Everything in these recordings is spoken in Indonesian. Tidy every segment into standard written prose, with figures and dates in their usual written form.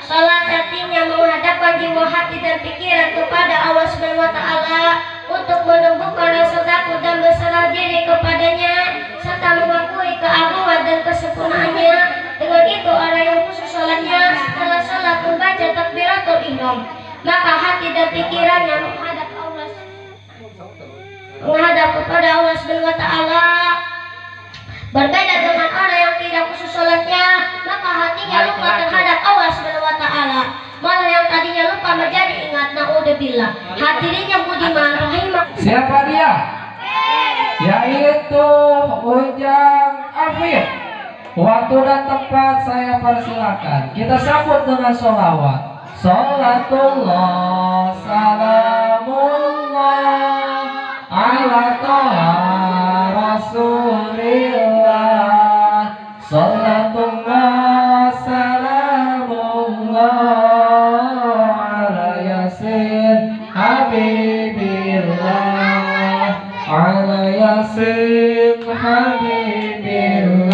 Salat artinya menghadapkan jiwa, hati dan pikiran kepada Allah Subhanahu wa taala untuk menumbuhkan rasa takut dan berserah diri kepadanya serta mengakui keagungan dan kesempurnaannya. Dengan itu orang yang khusus salatnya setelah salat membaca takbiratul ihram, maka hati dan pikirannya menghadap kepada Allah Subhanahu wa taala. Berbeda dengan orang yang tidak khusus salatnya, maka hatinya lupa terhadap Allah Subhanahu wa taala. Malah yang tadinya lupa menjadi ingat. Naudzubillah. Hadirin yang budiman rahimah. Siapa dia? Yaitu Ujang Afif. Waktu dan tempat saya persilakan. Kita sambut dengan sholawat. Sholatullah salamullah ala toha rasulillah. Sholatullah salamullah ala yasin habibillah, ala yasin habibillah.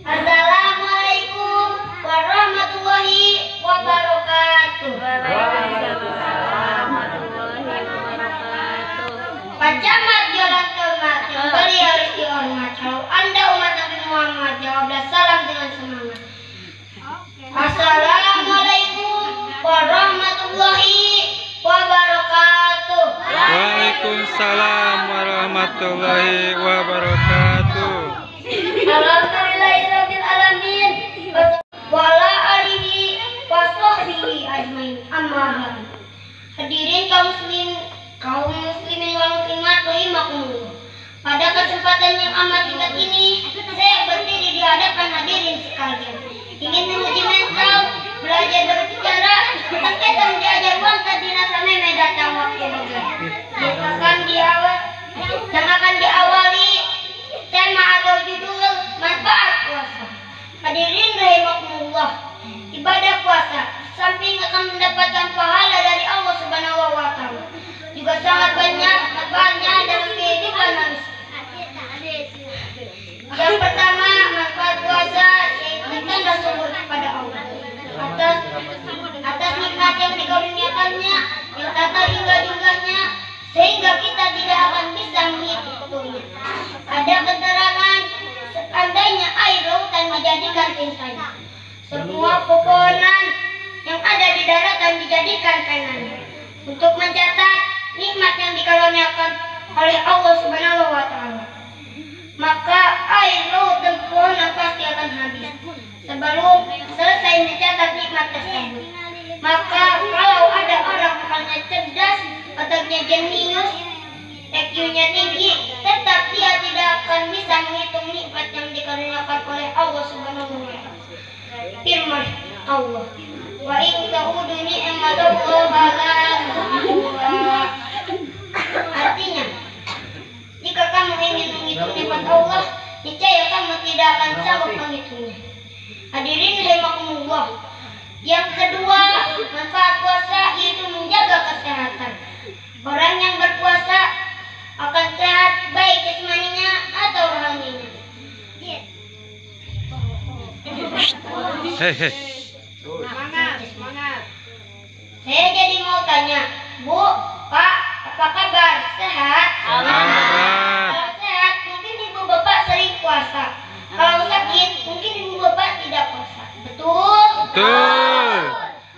Assalamualaikum warahmatullahi wabarakatuh. Pak Camat Jalan Tomat, yang beliau harus dihormat. Kalau Anda umat Nabi Muhammad, jawablah salam dengan semangat. Assalamualaikum warahmatullahi wabarakatuh. Waalaikumsalam warahmatullahi wabarakatuh. Alhamdulillahirabbil alamin. Wa ala alihi wa sahbihi ajmain. Amma ba'du. Hadirin kaum muslimin wal muslimat rahimakumullah. Pada kesempatan yang amat singkat ini, saya berdiri di hadapan hadirin sekalian, ingin menguji mental, belajar berbicara, kita menjajar bangsa dinasa meme datang waktu begal. Yang akan diawali tema atau judul manfaat puasa. Hadirin rahimakumullah, ibadah puasa samping akan mendapatkan pahala dari Allah Subhanahu wa taala, juga sangat banyak manfaatnya dalam kehidupan manusia. Yang pertama, manfaat puasa yaitu tanda syukur kepada Allah atas nikmat yang dikaruniakannya yang tak terhingga jumlahnya, sehingga kita tidak akan bisa menghitungnya. Ada keterangan seandainya air lautan dijadikan tintanya, semua pepohonan yang ada di daratan dijadikan penanya, untuk mencatat nikmat yang dikaruniakan oleh Allah Subhanahu wa taala, maka air, laut dan pepohonan pasti akan habis sebelum selesai mencatat nikmat tersebut. Maka kalau ada orang orangnya cerdas, otaknya jenius, IQ-nya tinggi, tetap dia tidak akan bisa menghitung nikmat yang dikaruniakan oleh Allah Subhanahu wa taala. Firman Allah, wa in ta'udu ni'matallahi la tuhsuha. Artinya, jika kamu ingin menghitung nikmat Allah, niscaya kamu tidak akan sanggup menghitungnya. Hadirin rahimakumullah. Yang kedua, manfaat puasa yaitu menjaga kesehatan. Orang yang berpuasa akan sehat baik jasmaninya atau rohaninya. Semangat. Saya jadi mau tanya, Bu, Pak, apa kabar? Sehat? Alhamdulillah. Kalau sehat, mungkin ibu bapak sering puasa. Kalau sakit, mungkin ibu bapak tidak puasa. Betul? Betul.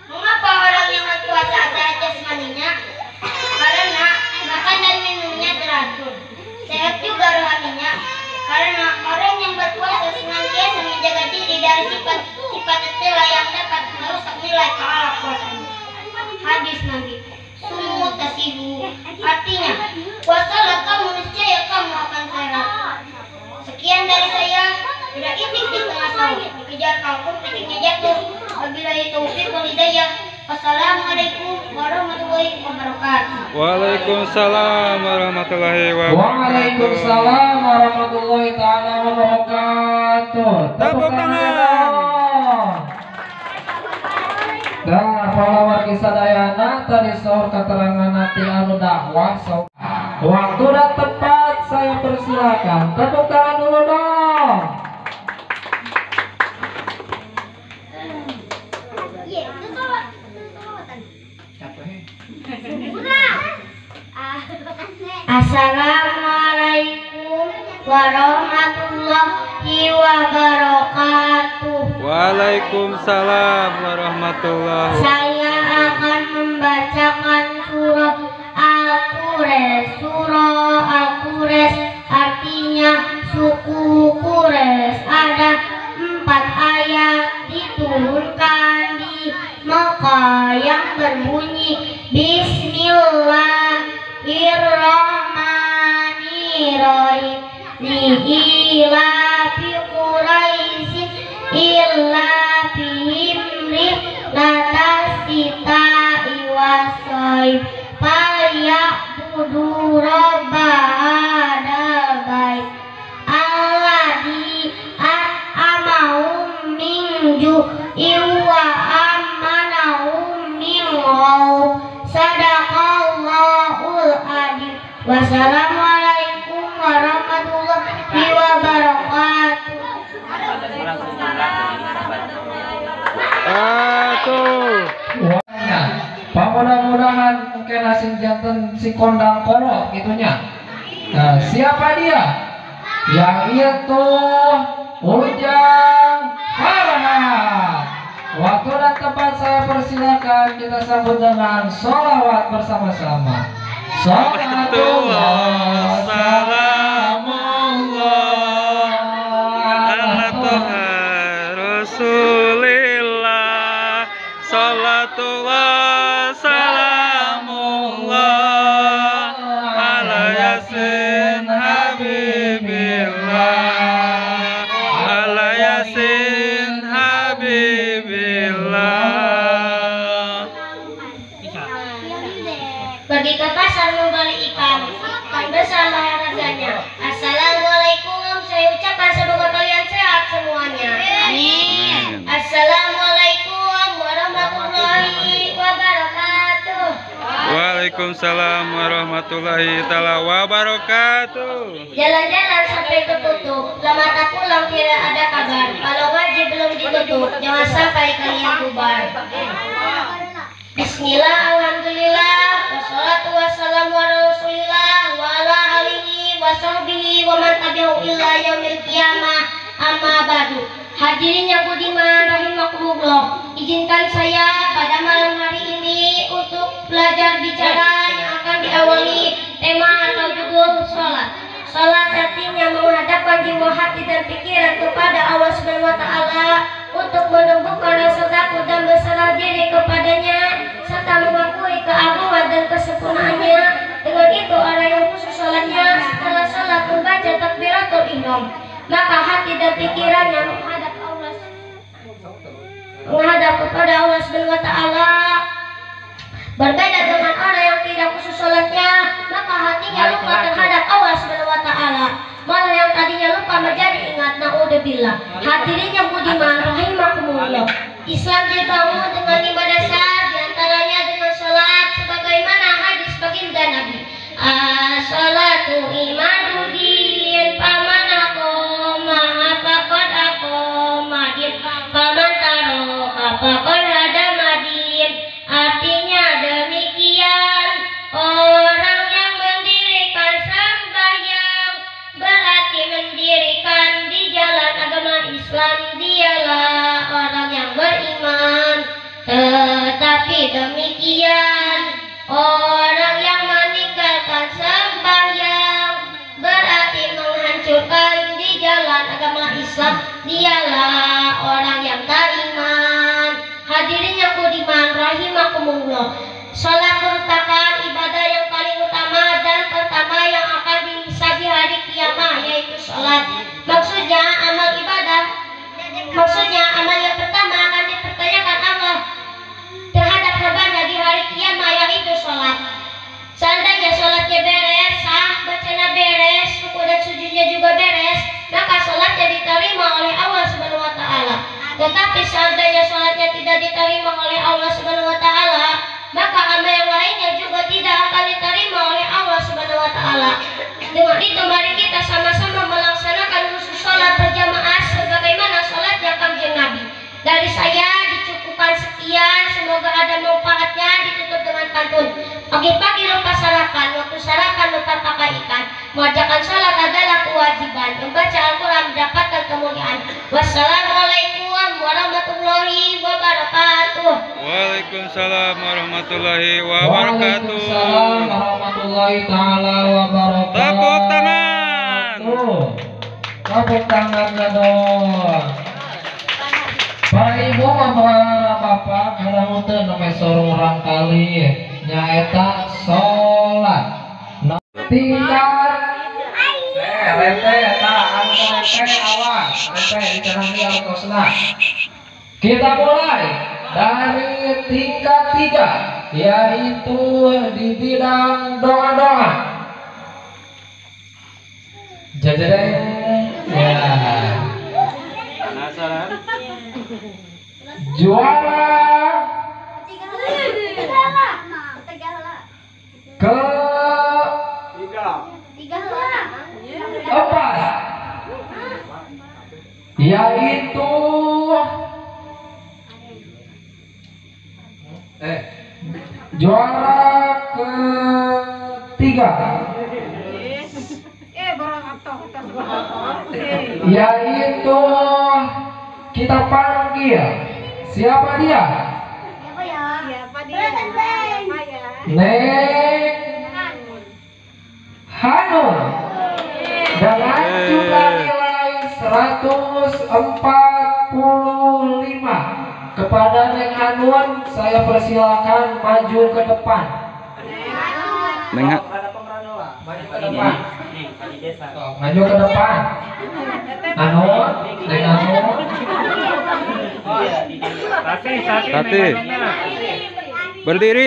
Mengapa orang yang berpuasa sehat jasmaninya? Karena makan dan minumnya teratur. Sehat juga rohaninya. Karena orang yang berpuasa senantiasa menjaga diri dari sifat-sifat tercela yang dapat merusak nilai pahala puasanya. Hadis Nabi, sumu tasibu. Artinya, puasalah kamu, niscaya kamu akan sehat. Sekian dari saya. Tidak itik di tengah sawah, dikejar kalkun petiknya jatuh. Wabillahi taufiq wal hidayah. Wassalamualaikum warahmatullahi wabarakatuh. Waalaikumsalam warahmatullahi wabarakatuh. Waalaikumsalam warahmatullahi taala wabarakatuh. Tepuk tangan. Nah, pahlawan kisah Dayana tadi sahur keterangan nanti anu dakwah. Waktu dan tempat saya persilakan. Tepuk tangan dulu dong. Assalamualaikum warahmatullahi wabarakatuh. Waalaikumsalam warahmatullahi wabarakatuh. Saya akan membacakan surah Al-Quraisy. Surah Al-Quraisy artinya suku Quraisy. Ada 4 ayat diturunkan di Mekah yang berbunyi Bismillahirrahmanirrahim. Li'ilafi Quraisy illa fihim rihlatasyita'i was-shayf falyabudu rabba hadzal bait alladzi at'amahum min ju'in wa amanahum min khawf. Sadaqallahul adzim. Wassalamualaikum warahmatullahi wabarakatuh. Mudah-mudahan mungkin asing jantan si kondang kolok gitunya. Nah, siapa dia? Yang itu Ujang Farhan. Waktu dan tempat saya persilakan kita sambut dengan sholawat bersama-sama. Salatullah salamullah ala Toha Rasulillah. Salatullah salamullah ala Yasin Habibillah. Ala Yasin Habibillah. Pergi ke pasar membeli ikan bersama harganya. Assalamualaikum. Saya ucapkan semoga kalian sehat semuanya. Amin. Assalamualaikum warahmatullahi wabarakatuh. Waalaikumsalam warahmatullahi taala wabarakatuh. Jalan-jalan sampai ketutup, lama tak pulang tidak ada kabar. Kalau gaji belum ditutup, jangan sampai kalian bubar. Bismillah, alhamdulillah, wassalatu wassalamu ala rasulillah wa ala alihi wa sahbihi wa man tabi'ahu illa yaumil qiyamah. Amma ba'du. Hadirin yang budiman rahimakumullah, izinkan saya pada malam hari ini untuk belajar bicara yang akan diawali tema atau judul sholat. Sholat artinya menghadapkan jiwa, hati dan pikiran kepada Allah Subhanahu wa taala untuk menumbuhkan rasa takut dan berserah diri kepadanya serta mengakui keagungan dan kesempurnaannya. Dengan itu orang yang khusus sholatnya setelah sholat membaca takbiratul ihram, maka hati dan pikirannya menghadap kepada Allah Subhanahu wa taala. Berbeda dengan orang yang tidak khusus sholatnya, maka hatinya lupa terhadap Allah Subhanahu wa taala. Malah yang tadinya lupa menjadi ingat. Naudzubillah. Hadirin yang budiman rahimakumullah, Islam dibangun dengan 5 dasar, diantaranya dengan sholat sebagaimana hadis baginda Nabi. As-sholatu imaduddin faman aqoma faqad aqoma din faman taraka faqad hadamadin. Artinya demikian, orang yang mendirikan sembahyang berarti mendirikan di jalan agama Islam, dialah orang yang beriman. Tetapi demikian, orang yang meninggalkan sembahyang berarti menghancurkan di jalan agama Islam, dialah orang yang tak iman. Hadirin yang budiman rahimakumullah, sholat merupakan ibadah yang paling utama dan pertama yang akan dihisab di hari kiamat, yaitu sholat. Maksudnya amal yang pertama akan dipertanyakan Allah terhadap hambanya di hari kiamat, yaitu sholat. Seandainya sholatnya beres, sah, bacanya beres, ruku dan sujudnya juga beres, maka sholatnya diterima oleh Allah Subhanahu wa taala. Tetapi seandainya sholatnya tidak diterima oleh Allah Subhanahu wa taala, maka amal yang lainnya juga tidak akan diterima oleh Allah Subhanahu wa taala. Dengan itu mari kita sama-sama melaksanakan khusus sholat berjamaah sebagaimana sholatnya Kanjeng Nabi. Dari saya dicukupkan sekian, semoga ada manfaatnya. Ditutup dengan pantun. Pagi-pagi lupa sarapan, waktu sarapan lupa pakai Mengerjakan sholat adalah kewajiban. Membaca Al-Quran mendapatkan kemuliaan. Wassalamualaikum warahmatullahi wabarakatuh. Waalaikumsalam warahmatullahi Waalaikumsalam wabarakatuh. warahmatullahi taala wabarakatuh. Tepuk tangan. Tepuk tangannya dong. Para ibu, para bapak, ngaramuteun namanya sorong orang kali nyaeta sholat. Tingkat rete eta anu rete awas rete dicanang liar kosna. Kita mulai dari tingkat 3 yaitu di bidang doa-doa. Jajadeng ya. Juara ke 4 yaitu juara ke-3 yaitu kita panggil siapa dia? Neng Hanum dengan jumlah nilai 145. Kepada Neng Hanum saya persilakan maju ke depan. Maju ke depan. Maju ke depan. Hanum, Neng Hanum. Tati. Berdiri.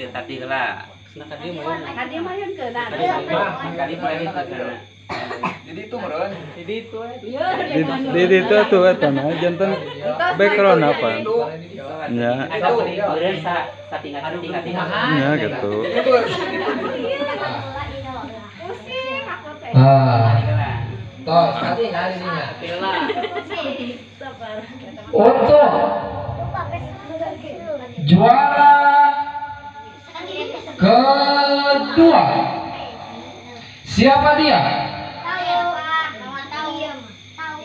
Tadi lah. Di itu tuh eta mah janten background apa? Ya. Ya gitu. Tos, tadi narinya. Untuk juara kedua, siapa dia?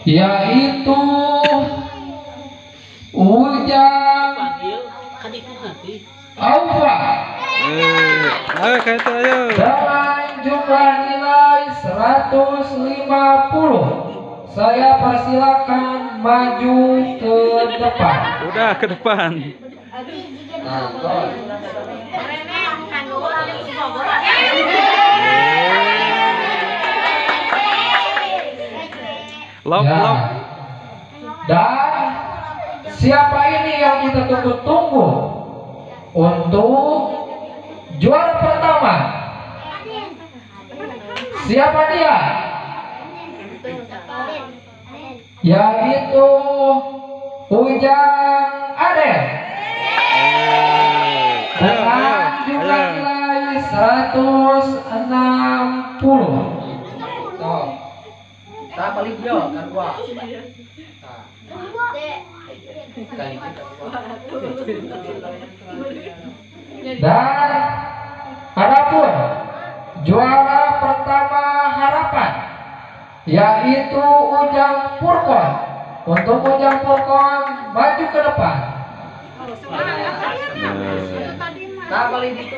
Yaitu Ujang Aufa Ayo kata ayo. dengan jumlah nilai 150. Saya persilakan maju ke depan. Udah ke depan. Nah, tos. Lop. Dan siapa ini yang kita tunggu-tunggu untuk juara pertama? Siapa dia? Yaitu Ujang Aden dengan jumlah nilai 160. Tak paling dia kan gua. Dan adapun juara pertama harapan yaitu Ujang Purkon. Untuk Ujang Purkon maju ke depan. Tak paling gitu.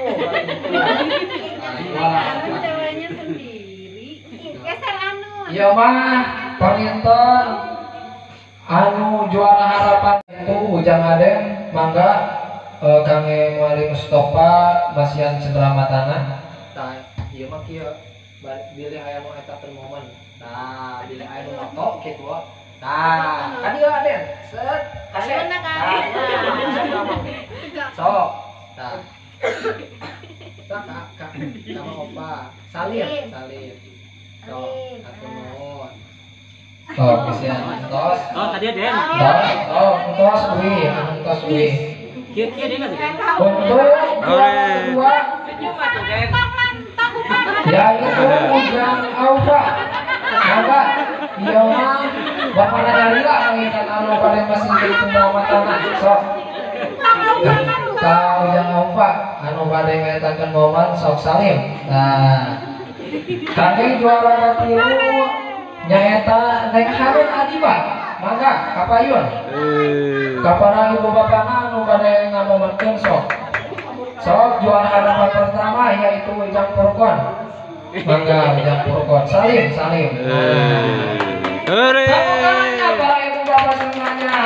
Ya mah panginten anu juara harapan itu Ujang Aden mangga kangge meuli Mustofa masihan cendramatana. Tah ieu mah kieu bilih aya nu eta momen. Tah bilih aya nu moto kitu. Tah ka dieu Aden. Set kasih. Sok. Tah. Tah ka sama opa. Salin. Tos, satu nuhun. Tos, bisa tos. Oh, tadi ada. Tos, wi. Kia dia kan. Untuk juara kedua, yaitu Ujang Aufa. Maka, iya mah, bapak nadalila mengingat anu pada mesin dari tunggal matana. Sok. Kau Ujang Nova anu bade ngetakeun momen sok salim. Nah, kami juara katilu nyaeta Neng Harun Adiba. Mangga kapayun. Kaparang ibu bapana anu bade ngamomenkeun sok. Sok juara harapan pertama yaitu Ujang Purkon. Mangga Ujang Purkon. Salim. Hore. Para ibu bapak semuanya.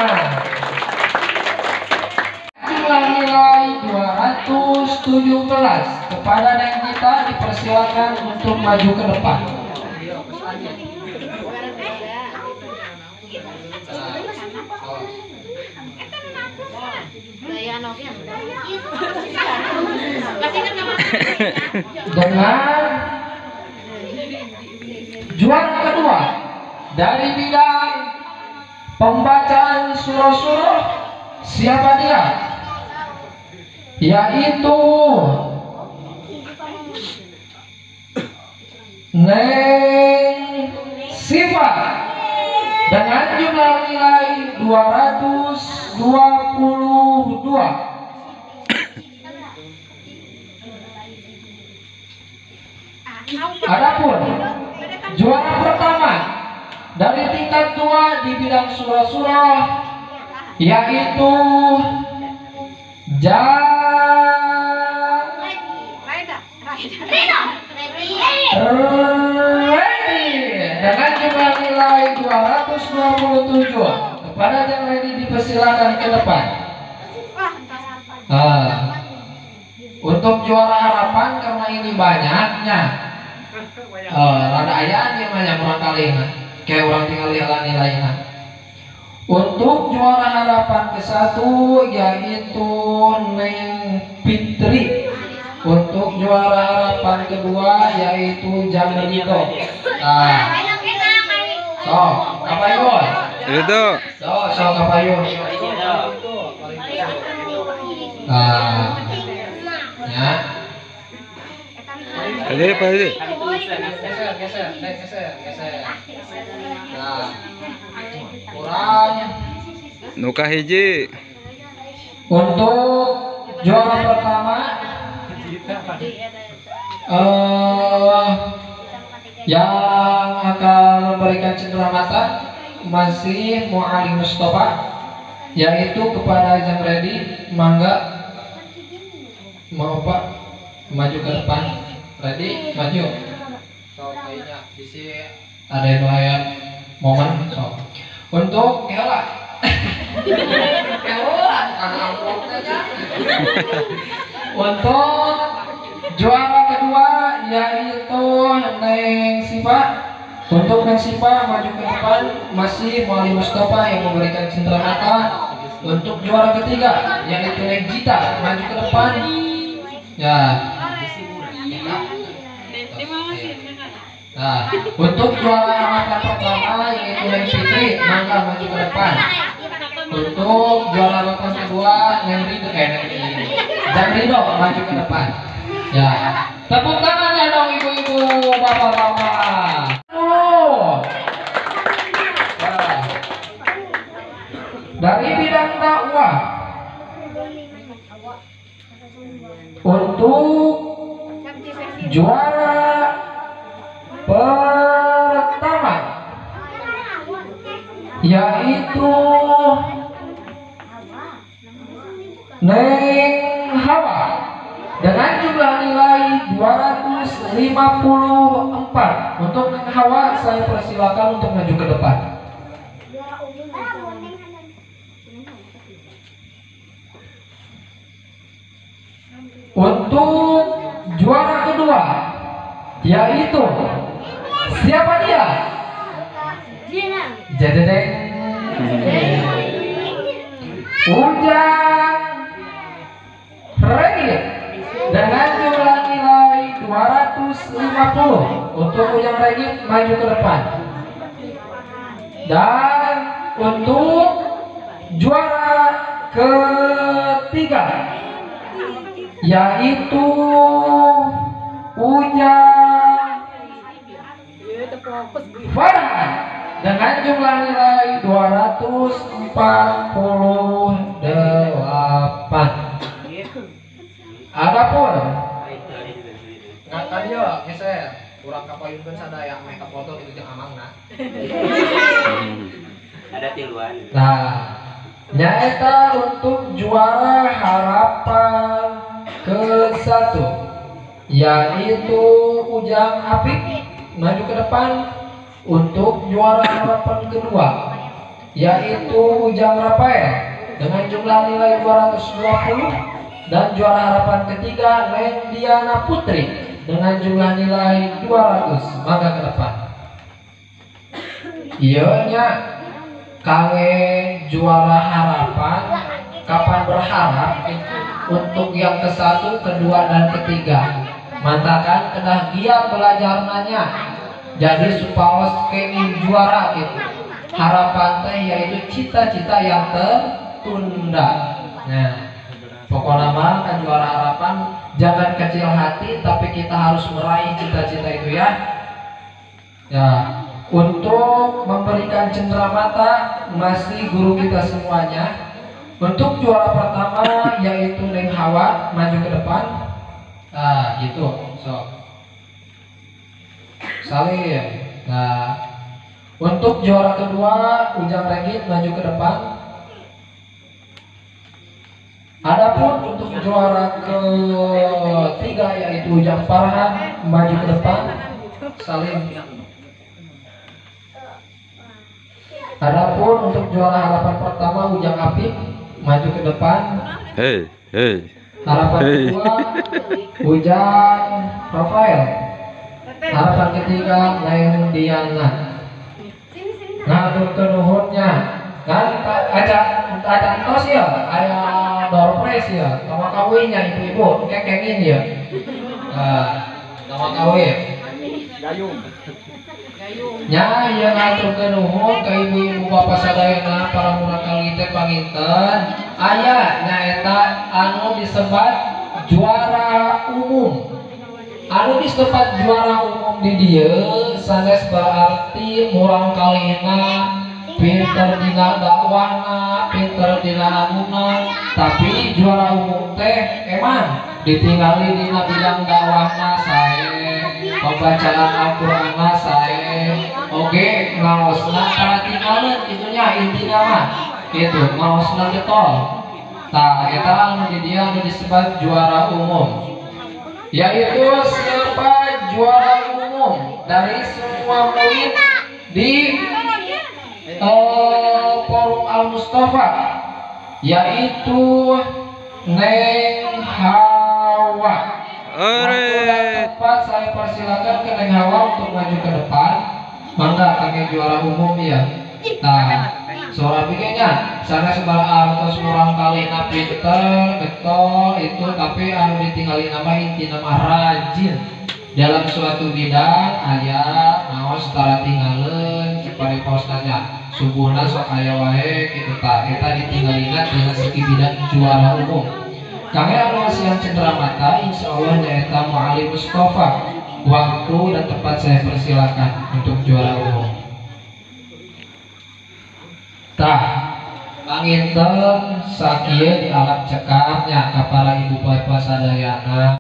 Jumlah nilai 217. Kepada Neng Gita dipersilakan untuk maju ke depan. Dengan juara kedua dari bidang pembacaan surah-surah, siapa dia? Yaitu Neng Siva dengan jumlah nilai 222. Adapun juara pertama dari tingkat 2 di bidang surah-surah yaitu Ready dengan jumlah nilai 227. Kepada yang ready dipersilakan ke depan. Untuk juara harapan karena ini banyaknya. Rada ayaan yang banyak orang kali kayak orang tinggal lihat nilainya. Untuk juara harapan ke-1 yaitu Neng Fitri. Untuk juara harapan kedua yaitu Jamrito. So kapayun. Itu. So kapayun. Ya. Kali apa ini? Geser. Nah, kurang. Nuka hiji. Untuk juara pertama yang akan memberikan cendera mata masih Muali Mustafa, yaitu kepada Ajang Ready. Mangga, mau Pak maju ke depan. Ready, maju. So kayaknya bisa ada yang momen. So untuk Hela untuk juara kedua yaitu Neng Siva. Untuk Neng Siva maju ke depan, masih Muali Mustafa yang memberikan cendera mata. Untuk juara ketiga yaitu Neng Gita maju ke depan. Ya. Nah, untuk juara harapan pertama yaitu Neng Fitri, mangga maju ke depan. Untuk juara harapan kedua Neng Rido Jang Rido maju ke depan. Ya, tepuk tangan ya dong ibu-ibu, bapak-bapak. Dari bidang dakwah untuk juara pertama yaitu Neng Hawa dengan jumlah nilai 254. Untuk Neng Hawa saya persilakan untuk maju ke depan. Untuk juara kedua yaitu siapa dia? Jadedeng Ujang Regit dengan jumlah nilai 250. Untuk Ujang Regit maju ke depan. Dan untuk juara ketiga yaitu Ujang Farhan dengan jumlah nilai 248. Adapun ngaka dia geser kurang kapayunkeun sadaya make foto itu jeung amangna. Ada tiluan. Nah, nyaeta untuk juara harapan ke-1 yaitu Ujang Apik maju ke depan. Untuk juara harapan kedua yaitu Ujang Rafael dengan jumlah nilai 220 dan juara harapan ketiga Neng Diana Putri dengan jumlah nilai 200. Mangga ke depan. Iya nya kangge juara harapan kapan berharap untuk yang ke-1, kedua dan ketiga. Mantakan kedah giat belajar nanya. Jadi supaos kenging juara gitu. Harapan teh yaitu cita-cita yang tertunda. Nah, pokoknya mah kan juara harapan jangan kecil hati, tapi kita harus meraih cita-cita itu ya. Ya, untuk memberikan cenderamata masih guru kita semuanya. Untuk juara pertama yaitu Neng Hawa maju ke depan. Nah, gitu. So. Salim. Nah, untuk juara kedua Ujang Regit maju ke depan. Adapun untuk juara ketiga yaitu Ujang Farhan maju ke depan. Salim. Adapun untuk juara harapan pertama Ujang Apik maju ke depan. Harapan kedua Ujang Rafael. Harapan ketiga Neng Diana. Ngatur ke nuhunnya kan ada tos ya, aya door prize ya, nama kawinnya ibu-ibu kekengin ya. Nama kawin nya yang ngatur ke nuhun ke ibu-ibu bapak sadayana para murakali teh panginten aya nyaeta anu disebat juara umum. Anu disebut juara umum di dieu sanes berarti murang kalina pinter dina dakwahna, pinter dina anuna, tapi juara umum teh emang ditinggali dina bidang dakwahna sae, pembacaan Al-Qur'anna sae, oge ngaosna paratingaleun itunya intina mah. Gitu, ngaosna getol. Tah eta anu di dieu anu disebut juara umum. Yaitu siapa juara umum dari semua murid di Forum Al-Mustafa yaitu Neng Hawa. Tepat saya persilakan ke Neng Hawa untuk maju ke depan. Mangga kami juara umum ya. Nah, suara bikinnya sana sebar artos murang kali na pinter getol itu tapi anu ditinggali nama inti nama rajin dalam suatu bidang aya naos tara tinggalin cepari paus nanya subuhna sok aya wae kitu ta eta ditinggalina dina segi bidang juara umum. Kami anu siang cenderamata insyaallah nyaeta Mu'alim Mustafa. Waktu dan tempat saya persilakan untuk juara umum. Tah, panginten sakieu di alat cekamnya ka para ibu bapak sadayana.